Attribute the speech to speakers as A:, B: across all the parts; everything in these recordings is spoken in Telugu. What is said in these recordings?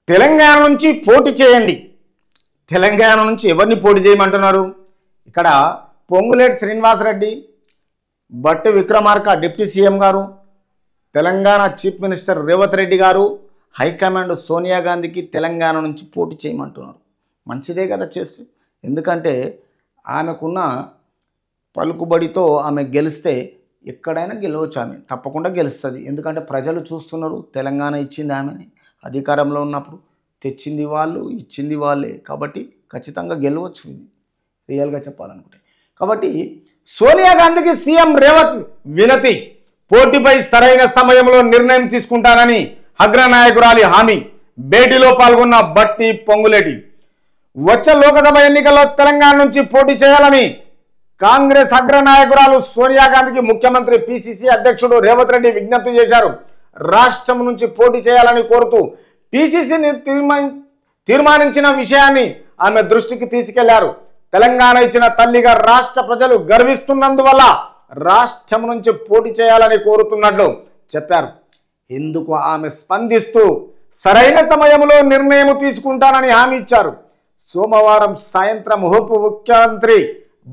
A: తెలంగాణ నుంచి పోటీ చేయండి. తెలంగాణ నుంచి ఎవరిని పోటీ చేయమంటున్నారు? ఇక్కడ పొంగులేటి శ్రీనివాసరెడ్డి, బట్టి విక్రమార్క డిప్యూటీ సీఎం గారు, తెలంగాణ చీఫ్ మినిస్టర్ రేవంత్ రెడ్డి గారు, హైకమాండ్ సోనియా గాంధీకి తెలంగాణ నుంచి పోటీ చేయమంటున్నారు. మంచిదే కదా చేస్తే. ఎందుకంటే ఆమెకున్న పలుకుబడితో ఆమె గెలిస్తే ఎక్కడైనా గెలవచ్చు. ఆమె తప్పకుండా గెలుస్తుంది. ఎందుకంటే ప్రజలు చూస్తున్నారు. తెలంగాణ ఇచ్చింది ఆమెని, అధికారంలో ఉన్నప్పుడు తెచ్చింది వాళ్ళు, ఇచ్చింది వాళ్ళే. కాబట్టి ఖచ్చితంగా గెలవచ్చు ఇది రియల్గా చెప్పాలనుకుంటే. కాబట్టి సోనియా గాంధీకి సీఎం రేవంత్ వినతి, పోటీపై సరైన సమయంలో నిర్ణయం తీసుకుంటానని అగ్రనాయకురాలి హామీ. భేటీలో పాల్గొన్న బట్టి పొంగులేటి వచ్చే లోకసభ ఎన్నికల్లో తెలంగాణ నుంచి పోటీ చేయాలని కాంగ్రెస్ అగ్రనాయకురాలు సోనియా గాంధీకి ముఖ్యమంత్రి పిసిసి అధ్యక్షుడు రేవంత్ రెడ్డి విజ్ఞప్తి చేశారు. రాష్ట్రం నుంచి పోటీ చేయాలని కోరుతూ పిసిసిని తీర్మానించిన విషయాన్ని ఆమె దృష్టికి తీసుకెళ్లారు. తెలంగాణ ఇచ్చిన తల్లిగా రాష్ట్ర ప్రజలు గర్విస్తున్నందువల్ల రాష్ట్రం నుంచి పోటీ చేయాలని కోరుతున్నట్లు చెప్పారు. ఇందుకు ఆమె స్పందిస్తూ సరైన సమయంలో నిర్ణయం తీసుకుంటానని హామీ ఇచ్చారు. సోమవారం సాయంత్రం ఉప ముఖ్యమంత్రి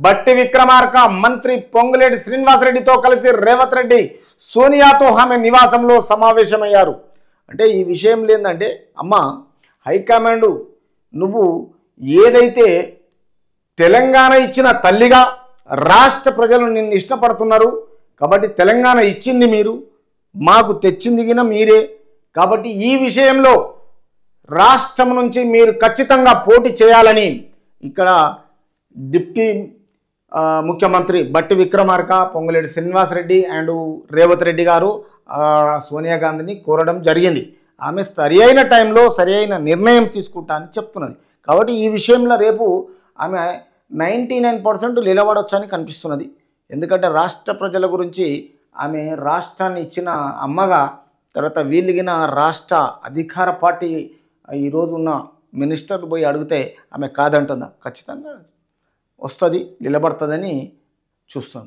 A: బట్టి విక్రమార్క, మంత్రి పొంగులేటి శ్రీనివాసరెడ్డితో కలిసి రేవంత్ రెడ్డి సోనియాతో ఆమె నివాసంలో సమావేశమయ్యారు. అంటే ఈ విషయం లేదంటే, అమ్మ హైకమాండ్ నువ్వు ఏదైతే తెలంగాణ ఇచ్చిన తల్లిగా రాష్ట్ర ప్రజలు నిన్ను ఇష్టపడుతున్నారు కాబట్టి తెలంగాణ ఇచ్చింది మీరు, మాకు తెచ్చింది గిన మీరే. కాబట్టి ఈ విషయంలో రాష్ట్రం నుంచి మీరు ఖచ్చితంగా పోటీ చేయాలని ఇక్కడ డిప్యూటీ ముఖ్యమంత్రి బట్టి విక్రమార్క, పొంగులేటి శ్రీనివాసరెడ్డి అండ్ రేవంత్ రెడ్డి గారు సోనియా గాంధీని కోరడం జరిగింది. ఆమె సరి అయిన టైంలో సరి అయిన నిర్ణయం తీసుకుంటా అని చెప్తున్నది. కాబట్టి ఈ విషయంలో రేపు ఆమె 99% నిలబడొచ్చని కనిపిస్తున్నది. ఎందుకంటే రాష్ట్ర ప్రజల గురించి ఆమె రాష్ట్రాన్ని ఇచ్చిన అమ్మగా, తర్వాత వీళ్ళగిన రాష్ట్ర అధికార పార్టీ ఈరోజు ఉన్న మినిస్టర్లు పోయి అడిగితే ఆమె కాదంటుందా? ఖచ్చితంగా వస్తుంది, నిలబడుతుందని చూస్తాం.